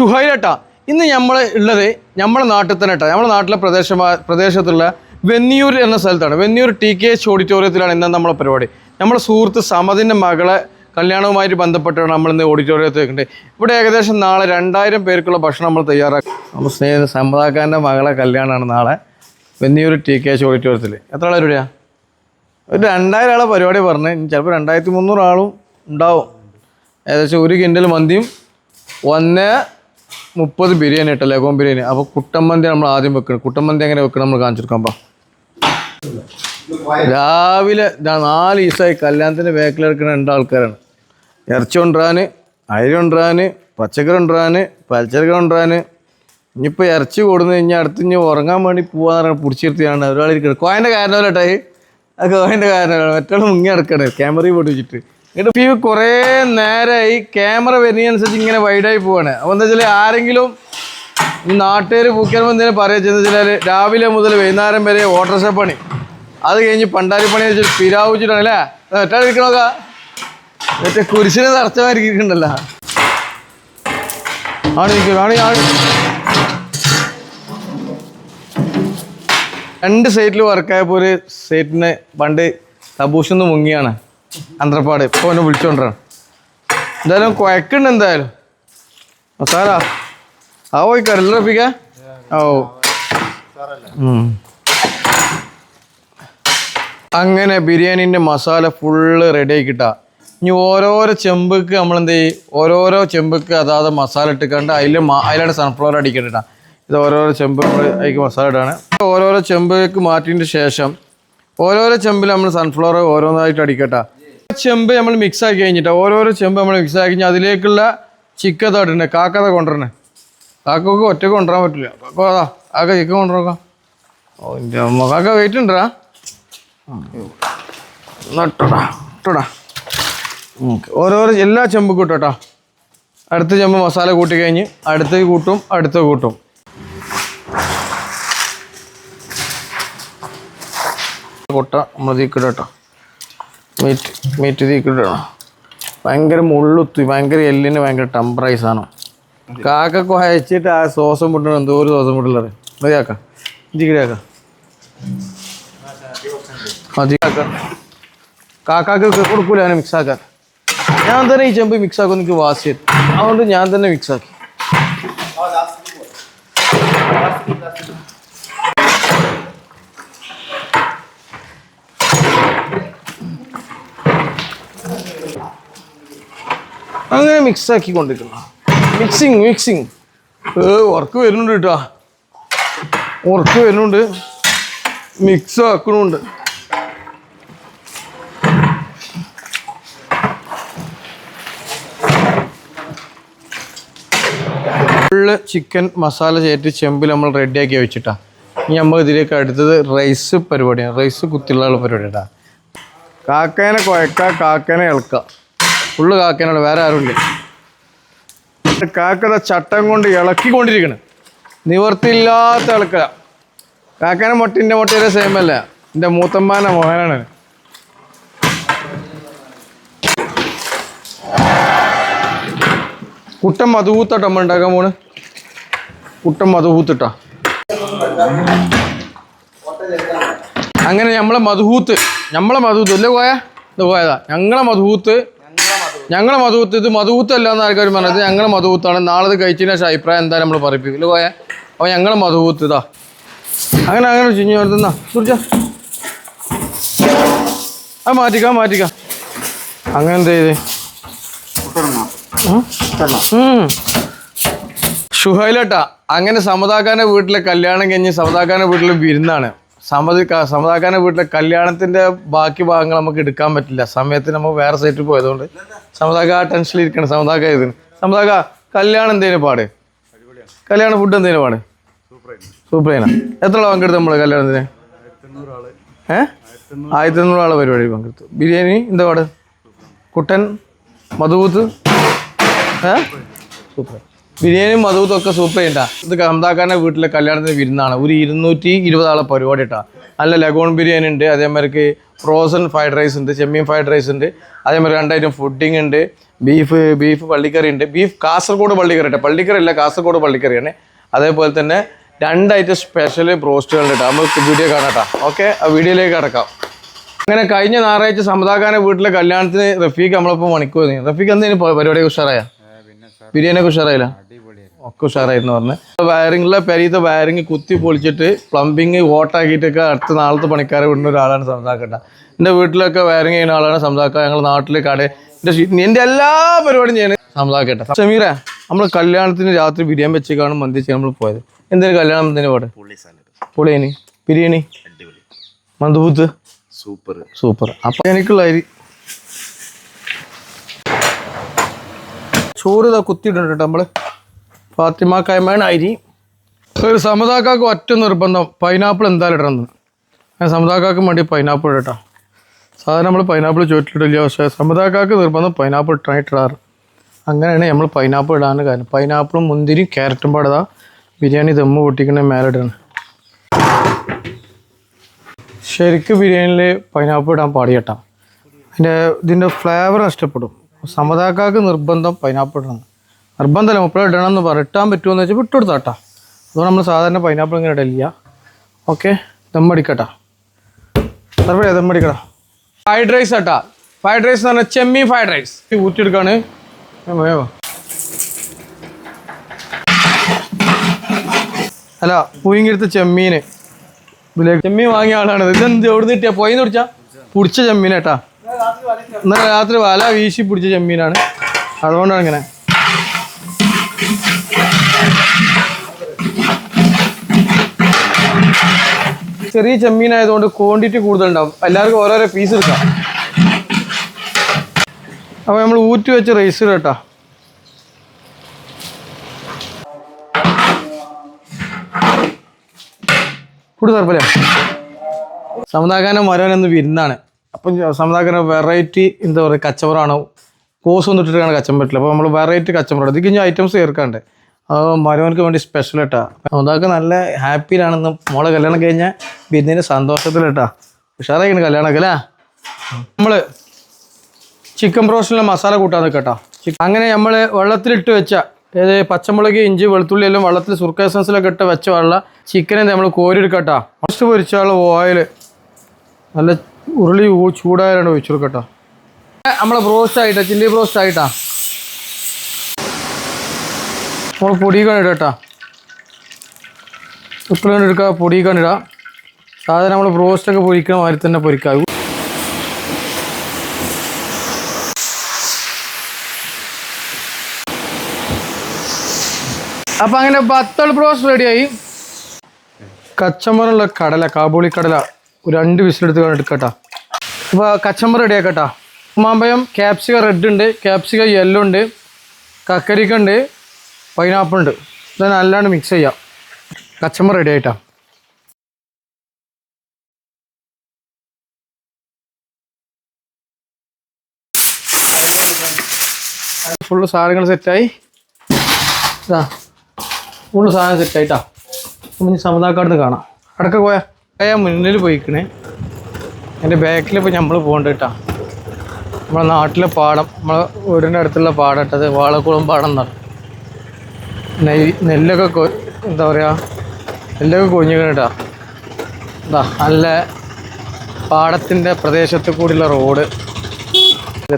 ഷുഹൈലേട്ടാ, ഇന്ന് നമ്മൾ ഉള്ളത് നമ്മുടെ നാട്ടിൽ തന്നെ കേട്ടോ. നമ്മുടെ നാട്ടിലെ പ്രദേശത്തുള്ള വെന്നിയൂർ എന്ന സ്ഥലത്താണ്. വെന്നിയൂർ TKH ഓഡിറ്റോറിയത്തിലാണ് ഇന്ന് നമ്മളെ പരിപാടി. നമ്മുടെ സുഹൃത്ത് സമദിൻ്റെ മകളെ കല്യാണവുമായിട്ട് ബന്ധപ്പെട്ടാണ് നമ്മളിന്ന് ഓഡിറ്റോറിയത്തിൽ വെക്കുന്നത്. ഇവിടെ ഏകദേശം നാളെ 2000 പേർക്കുള്ള ഭക്ഷണം നമ്മൾ തയ്യാറാക്കും. നമ്മൾ സ്നേഹിത സമദാക്കാരൻ്റെ മകളെ കല്യാണമാണ് നാളെ വെന്നിയൂർ TKH ഓഡിറ്റോറിയത്തിൽ. എത്ര ആളെ പരിപാടിയാണ്? ഒരു 2000 ആളെ പരിപാടി പറഞ്ഞ് ചിലപ്പോൾ 2300 ആളും ഉണ്ടാവും. ഏകദേശം 1 കിൻഡൽ മന്തിയും 130 ബിരിയാണി കേട്ടോ, ലഗോൺ ബിരിയാണി. അപ്പോൾ കുട്ടമ്മന്തി നമ്മൾ ആദ്യം വെക്കണം. കുട്ടമ്മന്തി എങ്ങനെ വെക്കണം നമ്മൾ കാണിച്ചെടുക്കാം. രാവിലെ 4 ദിവസമായി കല്യാണത്തിൻ്റെ ബാക്കിലെടുക്കുന്ന 2 ആൾക്കാരാണ്. ഇറച്ചി കൊണ്ടുവരാൻ, അരി കൊണ്ടുവരാൻ, പച്ചക്കറി കൊണ്ടുവരാൻ, പലചരക്ക് കൊണ്ടുവരാൻ. ഇനിയിപ്പോൾ ഇറച്ചി കൊടുന്ന് കഴിഞ്ഞാൽ അടുത്ത് ഉറങ്ങാൻ വേണ്ടി പോകാന്ന് പറഞ്ഞാൽ പിടിച്ചിരുത്തിയാണ് ഒരാളിരിക്കുന്നത്. കോയൻ്റെ കാരണമല്ല കേട്ടോ, ആ കോയൻ്റെ കാരണമാണ്. മറ്റുള്ള മുങ്ങി നടക്കണേ ക്യാമറയിൽ പോയിട്ട് വെച്ചിട്ട്. എന്നിട്ട് കുറേ നേരമായി ക്യാമറ വരുന്നതനുസരിച്ച് ഇങ്ങനെ വൈഡായി പോവാണ്. അപ്പോൾ എന്താ വെച്ചാൽ ആരെങ്കിലും ഈ നാട്ടുകാർ പൂക്കാനും എന്തെങ്കിലും പറയുക വെച്ചാൽ രാവിലെ മുതൽ വൈകുന്നേരം വരെ ഓട്ടോറിക്ഷ പണി, അത് കഴിഞ്ഞ് പണ്ടാരി പണി വെച്ചിട്ട് പിരാവ് വെച്ചിട്ടാണ് അല്ലേ ഒറ്റാതിരിക്കണോക്കാ. മറ്റേ കുരിശിനെ തറച്ചമായിരിക്കണ്ടല്ലോ. ആണ് 2 സൈറ്റിൽ വർക്കായപ്പോൾ ഒരു സൈറ്റിന് പണ്ട് തബൂഷൊന്ന് മുങ്ങിയാണ് അന്ത്രപ്പാട്. ഇപ്പോൾ അവനെ വിളിച്ചോണ്ടാണ്. എന്തായാലും കുഴക്കുന്നുണ്ട്. എന്തായാലും മസാല ആ പോയിക്കാരല്ല റഫീക്ക. ഓ അങ്ങനെ ബിരിയാണീൻ്റെ മസാല ഫുള്ള് റെഡി ആക്കിട്ടാ. ഇനി ഓരോരോ ചെമ്പക്ക് നമ്മളെന്ത് ചെയ്യും, ഓരോരോ ചെമ്പക്ക് അതാത് മസാല ഇട്ടിക്കണ്ട് അതിലാണ് സൺഫ്ലവർ അടിക്കണ്ടിട്ടാ. ഇത് ഓരോരോ ചെമ്പ് നമ്മൾ അതിലേക്ക് മസാല ഇടാണ്. ഓരോരോ ചെമ്പക്ക് മാറ്റിയതിന് ശേഷം ഓരോരോ ചെമ്പിൽ നമ്മൾ സൺഫ്ലവർ ഓരോന്നായിട്ട് അടിക്കട്ടാ. ചെമ്പ് നമ്മൾ മിക്സ് ആക്കി കഴിഞ്ഞിട്ടാ ഓരോരോ ചെമ്പ് നമ്മൾ മിക്സ് ആക്കി കഴിഞ്ഞാൽ അതിലേക്കുള്ള ചിക്കൻ ഇടണേ. കാക്കത കൊണ്ടുവരണേ. കാക്കൊക്കെ ഒറ്റക്ക് കൊണ്ടുവരാൻ പറ്റില്ല. കാക്കോ അതാ കാക്ക ചിക്കൻ കൊണ്ടുവരാം. ഓ എൻ്റെ അമ്മ കാക്ക വെയിറ്റ് ഉണ്ടാ ഇട്ടോടാ. ഓരോരോ എല്ലാ ചെമ്പും ഇട്ടോട്ടാ. അടുത്ത ചെമ്പ് മസാല കൂട്ടി കഴിഞ്ഞ് അടുത്ത കൂട്ടും. കൊട്ട നമ്മൾ തീക്കിട്ടോ. മീറ്റ് തീക്കിട്ടോ. ഭയങ്കര മുള്ളുത്തി, ഭയങ്കര എല്ലിന് ഭയങ്കര ടെമ്പറൈസാണ്. കാക്കൊക്കെ അയച്ചിട്ട് ആ സോസം മുട്ടണം. എന്തോ ഒരു സോസം മുട്ടുള്ളത് മതിയാക്കാം. ഇഞ്ചിക്കിടാക്കാം. മതിയാക്കാം. കാക്കാക്ക് കൊടുക്കൂല അങ്ങനെ മിക്സാക്കാൻ. ഞാൻ തന്നെ ഈ ചെമ്പ് മിക്സാക്കും. എനിക്ക് വാശി തരും. അതുകൊണ്ട് ഞാൻ തന്നെ മിക്സാക്കി. അങ്ങനെ മിക്സാക്കി കൊണ്ടിരിക്കണം. മിക്സിങ് ഉറക്ക് വരുന്നുണ്ട് കേട്ടോ. ഉറക്ക് വരുന്നുണ്ട്. മിക്സ് ആക്കണുണ്ട്. ഫുള്ള് ചിക്കൻ മസാല ചേർത്ത് ചെമ്പിൽ നമ്മൾ റെഡിയാക്കി വെച്ചിട്ടാ. ഇനി നമ്മൾ ഇതിലേക്ക് അടുത്തത് റൈസ് പരിപാടിയാണ്. റൈസ് കുത്തിയുള്ള പരിപാടിയാ. കാക്കേനെ കാക്കേനെ ഇളക്കുക. ഫുള്ള് കാക്കേനാണ്, വേറെ ആരുമില്ല. കാക്കത ചട്ടം കൊണ്ട് ഇളക്കിക്കൊണ്ടിരിക്കണം. നിവർത്തിയില്ലാത്ത ഇളക്കുക. കാക്കേനെ എൻ്റെ മുട്ടയുടെ സെയിം അല്ല, എൻ്റെ മൂത്തമ്മാൻ്റെ മോഹനാണ്. കുട്ടൻ മധുപൂത്തട്ടോ നമ്മൾ ഉണ്ടാക്കാൻ പോണ്. കുട്ടൻ മധുപൂത്തിട്ടാ. അങ്ങനെ നമ്മളെ മധുപൂത്ത് അല്ലേ പോയതാ. ഞങ്ങളെ മധുപൂത്ത് ഇത് മധുപൂത്തല്ല എന്ന് ആൾക്കാർ പറഞ്ഞത്. ഞങ്ങളെ മധുപൂത്താണ്. നാളെ ഇത് കഴിച്ചതിന് ശേഷം അഭിപ്രായം എന്തായാലും നമ്മൾ പറയിപ്പിക്കും ഇല്ല പോയാൽ. അപ്പോൾ ഞങ്ങളെ മധുപൂത്ത് ഇതാ. അങ്ങനെ ചിഞ്ഞു വരുത്തുന്ന കുറിച്ച അത് മാറ്റിക്കാം. അങ്ങനെ എന്ത് ചെയ്ത് ഷുഹൈലേട്ടാ. അങ്ങനെ സമദാക്കാൻ്റെ വീട്ടിലെ കല്യാണം കഴിഞ്ഞ് സമദാക്കാൻ്റെ വീട്ടിൽ വിരുന്നാണ്. സമദാക്കാൻ്റെ വീട്ടിലെ കല്യാണത്തിൻ്റെ ബാക്കി ഭാഗങ്ങൾ നമുക്ക് എടുക്കാൻ പറ്റില്ല. സമയത്തിന് നമുക്ക് വേറെ സൈറ്റിൽ പോയതുകൊണ്ട് സമദാക്ക ടെൻഷനിലിരിക്കണം. സമദാക്ക കല്യാണം എന്തേലും പാട്? കല്യാണ ഫുഡ് എന്തേലും പാട്? സൂപ്പറേനാ. എത്ര ആളെ പങ്കെടുത്തു നമ്മൾ കല്യാണത്തിന്? 1500 ആളെ പരിപാടി പങ്കെടുത്തു. ബിരിയാണി എന്താ പാട്? കുട്ടൻ മധുപൂത്ത് സൂപ്പർ. ബിരിയാണിയും മധുപൂത്തും ഒക്കെ സൂപ്പർ ചെയ്യണ്ടാ. ഇത് സമദാക്കാൻ്റെ വീട്ടിലെ കല്യാണത്തിന് വിരുന്നാണ്. ഒരു 220 ആളെ പരിപാടി ഇട്ടാ. നല്ല ലഗോൺ ബിരിയാണി ഉണ്ട്, അതേമാതിരിക്ക് ഫ്രോസൺ ഫ്രൈഡ് റൈസ് ഉണ്ട്, ചെമ്മീൻ ഫ്രൈഡ് റൈസ് ഉണ്ട്, അതേമാതിരി 2 ഐറ്റം ഫുഡിങ് ഉണ്ട്, ബീഫ് പള്ളിക്കറി ഉണ്ട്. ബീഫ് കാസർഗോഡ് പള്ളിക്കറി ഉണ്ട്. പള്ളിക്കറി അല്ല, കാസർഗോഡ് പള്ളിക്കറിയാണ്. അതേപോലെ തന്നെ 2 ഐറ്റം സ്പെഷ്യൽ ബ്രോസ്റ്റുകൾ ഉണ്ട്. നമുക്ക് വീഡിയോ കാണാം. ഓക്കെ, ആ വീഡിയോയിലേക്ക് കടക്കാം. അങ്ങനെ കഴിഞ്ഞ ഞായറാഴ്ച സമതാഖാന്റെ വീട്ടിലെ കല്യാണത്തിന് റഫീഖ് നമ്മളിപ്പോൾ മണിക്ക് വന്നു. റഫീഖ് എന്തെങ്കിലും പരിപാടിയൊക്കെ ഉഷാറായ? ബിരിയാണിയൊക്കെ ഉഷാറായില്ല? ഒക്കെ ഉഷാറായിരുന്നു പറഞ്ഞ്. വയറിങ്ങിലെ പെരീത്തെ വയറിങ് കുത്തി പൊളിച്ചിട്ട് പ്ലംബിങ് വോട്ടാക്കിയിട്ടൊക്കെ അടുത്ത നാളത്തെ പണിക്കാരെ വിടുന്ന ഒരാളാണ് സമതാക്കട്ട. എൻ്റെ വീട്ടിലൊക്കെ വയറിങ് ചെയ്യുന്ന ആളാണ് സമതാക്ക. ഞങ്ങൾ നാട്ടിൽ കട എൻ്റെ എല്ലാ പരിപാടിയും ചെയ്യുന്നത് സമതാക്കട്ട. ഷമീറ, നമ്മൾ കല്യാണത്തിന് രാത്രി ബിരിയാണി വെച്ച് കാണും, മന്തി വെച്ച് നമ്മൾ പോയത്. എന്തെങ്കിലും കല്യാണം എന്തിനു പോട്ടെ? പൊളിയേനി ബിരിയാണി, മന്ദബൂത്ത് സൂപ്പർ. അപ്പം എനിക്കുള്ള അരി ചോറ് ഇതാ കുത്തിയിട്ടുണ്ട് കേട്ടോ. നമ്മൾ ഫാത്തിമ കൈമേണ അരി. ഒരു സമതാക്കാക്ക് ഒറ്റ നിർബന്ധം, പൈനാപ്പിൾ എന്തായാലും ഇടണം. ഞാൻ സമതാക്കാക്ക് വേണ്ടി പൈനാപ്പിൾ ഇടട്ടോ. സാധാരണ നമ്മൾ പൈനാപ്പിൾ ചോറ്റിലിടില്ല, പക്ഷേ സമതാക്കാക്ക് നിർബന്ധം പൈനാപ്പിൾ ഇടാറ്. അങ്ങനെയാണ് നമ്മൾ പൈനാപ്പിൾ ഇടാൻ കാര്യം. പൈനാപ്പിളും മുന്തിരിയും ക്യാരറ്റും പാടതാ ബിരിയാണി ദമ്മ് പൊട്ടിക്കണ മേലിടണം. ശരിക്കും ബിരിയാണിയിൽ പൈനാപ്പിൾ ഇടാൻ പാടിയട്ടാ. ഇതിൻ്റെ ഫ്ലേവർ നഷ്ടപ്പെടും. സമതാക്കാക്ക് നിർബന്ധം പൈനാപ്പിൾ ഇടണം. നിർബന്ധമല്ല, മുപ്പഴ ഇടണം എന്ന് പറ. ഇട്ടാൻ പറ്റുമെന്ന് വെച്ചാൽ വിട്ടുകൊടുത്താട്ടാ. അതുകൊണ്ട് നമ്മൾ സാധാരണ പൈനാപ്പിൾ ഇങ്ങനെ ഇടലില്ല. ഓക്കെ, ദമ്മടിക്കട്ടാ. സർവേ ദമ്മടിക്കടാ. ഫ്രൈഡ് റൈസ് ആട്ടാ. ഫ്രൈഡ് റൈസ് എന്ന് പറഞ്ഞാൽ ചെമ്മീൻ ഫ്രൈഡ് റൈസ് ഊറ്റിയെടുക്കാണ്. അല്ല, പൂയിങ്ങെടുത്ത ചെമ്മീൻ. ഇതിലേക്ക് ചെമ്മീൻ വാങ്ങിയ ആളാണ്. ഇതെന്ത് എവിടെ നിന്ന് കിട്ടിയാ? പോയിന്ന് പിടിച്ചാ പിടിച്ച ചെമ്മീനേട്ടാ. ഇന്നലെ രാത്രി വല വീശി പിടിച്ച ചെമ്മീനാണ്. അതുകൊണ്ടാണ് ഇങ്ങനെ. ചെറിയ ചെമ്മീനായതുകൊണ്ട് ക്വാണ്ടിറ്റി കൂടുതലുണ്ടാവും. എല്ലാവർക്കും ഓരോരോ പീസ് എടുക്കാം. അപ്പോൾ നമ്മൾ ഊറ്റി വെച്ച് റൈസ് കേട്ടാ. കൂടുതൽ കുഴപ്പമില്ല. സമതാഖാനം വരാനെന്ന് വിരുന്നാണ്. അപ്പം സമതാഖാന വെറൈറ്റി എന്താ പറയുക കച്ചവറമാണോ, കോസ് ഒന്നും ഇട്ടിട്ടാണ് കച്ചം പറ്റില്ല. അപ്പോൾ നമ്മൾ വെറൈറ്റി കച്ചവറം ഇതിൽ കഴിഞ്ഞാൽ ഐറ്റംസ് ചേർക്കാണ്ട്. മരുവനക്ക് വേണ്ടി സ്പെഷ്യൽ ഇട്ടാ. സമതാക്ക നല്ല ഹാപ്പിയിലാണെന്ന്. മോളെ കല്യാണം കഴിഞ്ഞാൽ വിരുന്നിൻ്റെ സന്തോഷത്തിലിട്ടാ. ഉഷാറായിക്കണ് കല്യാണമൊക്കെ അല്ലേ. നമ്മൾ ചിക്കൻ ബ്രോസ്റ്റിലെ മസാല കൂട്ടാൻ നിൽക്കട്ടോ. അങ്ങനെ നമ്മൾ വെള്ളത്തിലിട്ട് വെച്ച പച്ചമുളക്, ഇഞ്ചി, വെളുത്തുള്ളി എല്ലാം വെള്ളത്തിൽ സുർക്ക എസൻസിലൊക്കെ ഇട്ട് വെച്ച വെള്ളം ചിക്കനെ നമ്മൾ കോരിയെടുക്കട്ടോ. ഫസ്റ്റ് പൊരിച്ചുള്ള ഓയിൽ നല്ല ഉരുളി ചൂടായാലാണ് ഒഴിച്ചെടുക്കട്ടോ. നമ്മളെ ബ്രോസ്റ്റ് ആയിട്ടാ, ചില്ലി ബ്രോസ്റ്റ് ആയിട്ടാ. നമ്മൾ പൊടിക്കാൻ ഇടട്ടോ. ഉപ്പിലാണ് എടുക്കുക, പൊടിക്കാൻ ഇടുക. സാധാരണ നമ്മൾ ബ്രോസ്റ്റൊക്കെ പൊരിക്കണ മാതിരി തന്നെ പൊരിക്കുക. അപ്പം അങ്ങനെ ബത്തൾ ബ്രോസ്റ്റ് റെഡിയായി. കച്ചമ്പറുള്ള കടല, കാബൂളി കടല ഒരു 2 വിസിലെടുത്ത് എടുക്കട്ടോ. അപ്പോൾ കച്ചമ്പർ റെഡിയാക്കട്ടോ. മാമ്പഴം, ക്യാപ്സിക്കം റെഡ് ഉണ്ട്, ക്യാപ്സിക്കം യെല്ലോ ഉണ്ട്, കക്കരിക്ക ഉണ്ട്, പൈനാപ്പിൾ ഉണ്ട്. ഇത് നല്ലാണ്ട് മിക്സ് ചെയ്യാം. കച്ചമ്പർ റെഡി ആയിട്ടാ. ഫുള്ള് സാധനങ്ങൾ സെറ്റായി. ഇതാ ഫുള്ള് സാധനം സെറ്റായിട്ടാ. അപ്പം ഇനി സമതാക്കാടുന്ന് കാണാം. അടക്ക പോയാൽ മുന്നിൽ പോയിക്കണേ. എൻ്റെ ബാക്കിൽ ഇപ്പോൾ നമ്മൾ പോകണ്ട കേട്ടാ. നമ്മളെ നാട്ടിലെ പാടം, നമ്മളെ വീടിൻ്റെ അടുത്തുള്ള പാടം ഇട്ടത് വാളക്കുളം പാടം എന്നാണ്. നെല്ലൊക്കെ എന്താ പറയുക, നെല്ലൊക്കെ കൊഴിഞ്ഞിക്കണം കേട്ടാ. എന്താ നല്ല പാടത്തിൻ്റെ പ്രദേശത്ത് കൂടിയുള്ള റോഡ്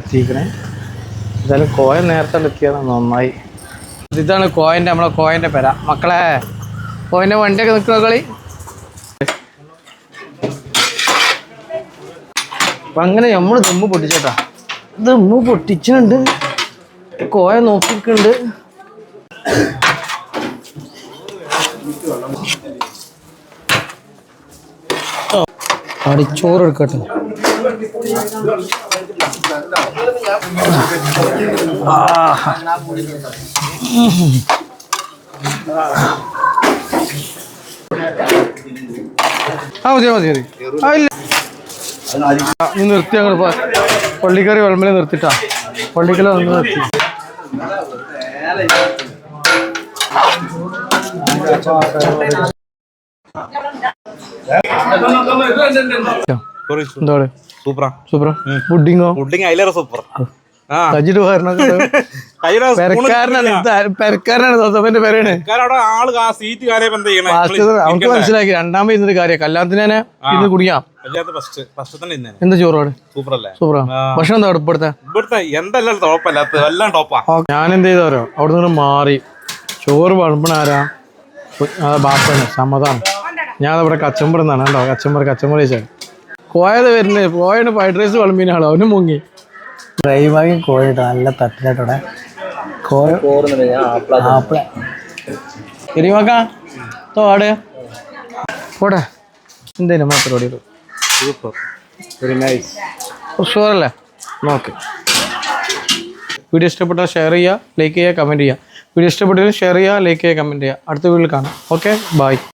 എത്തിക്കണേ. എന്തായാലും കോയ നേരത്തെ എത്തിയത് നന്നായി. ഇതാണ് കോയൻ്റെ, നമ്മളെ കോയൻ്റെ പെര. മക്കളെ കോയൻ്റെ വണ്ടിയൊക്കെ നിൽക്കുന്ന കളി. അപ്പം അങ്ങനെ നമ്മൾ ദമ്മ് പൊട്ടിച്ചേട്ടാ. ദമ്മ് പൊട്ടിച്ചുണ്ട്, കോയ നോക്കിക്കുന്നുണ്ട്. അടിച്ചോറ് എടുക്കട്ടെ. മതി മതി മതി. ആ ഇല്ല, നീ നിർത്തി. അങ്ങോട്ട് പള്ളിക്കറി വിളമ്പിൽ നിർത്തിട്ടാ. പള്ളിക്കല വന്ന് നിർത്തി. എന്താ സൂപ്പറാ. പുഡിങ്ങോ? പുഡിങ് അതിലേറെ സൂപ്പർ. സജിട്ട് പോരണൊക്കെ പെരക്കാരനാണ് തോത്തപ്പന്റെ പേരാണ്. അവർക്ക് മനസ്സിലാക്കി രണ്ടാമത് ഇന്നൊരു കാര്യം കല്യാണത്തിന് തന്നെ ഇന്ന് കുടിക്കാം. എന്താ ചോറോട് സൂപ്പറാ. ഭക്ഷണം എന്താ ഇവിടുത്തെ? ഞാൻ എന്ത് ചെയ്തോരോ അവിടെ നിന്ന് മാറി ചോറ് വിളമ്പണാരാ ബാപ്പാണ് സമ്മതാണ്. ഞാൻ അവിടെ കച്ചമ്പറന്നാണ് കേട്ടോ. കച്ചമ്പറ വെച്ചാൽ കോയത് വരുന്നത് കോയാണ് ഫ്രൈഡ് റൈസ് വിളമ്പിനാളോ അവന് മുങ്ങി. ഡ്രൈവായും കോഴിട്ടോ നല്ല തട്ടിലായിട്ടോടെ ആടെ പോട്ടെ. എന്തേലും നമ്മളെ പരിപാടി ഷുവറല്ലേ? നോക്ക്. വീഡിയോ ഇഷ്ടപ്പെട്ടാൽ ഷെയർ ചെയ്യുക, ലൈക്ക് ചെയ്യുക, കമൻറ്റ് ചെയ്യുക. വീഡിയോ ഇഷ്ടപ്പെട്ടാൽ ഷെയർ ചെയ്യുക, ലൈക്ക് ചെയ്യുക, കമൻറ്റ് ചെയ്യുക. അടുത്ത വീഡിയോയിൽ കാണാം. Okay, by.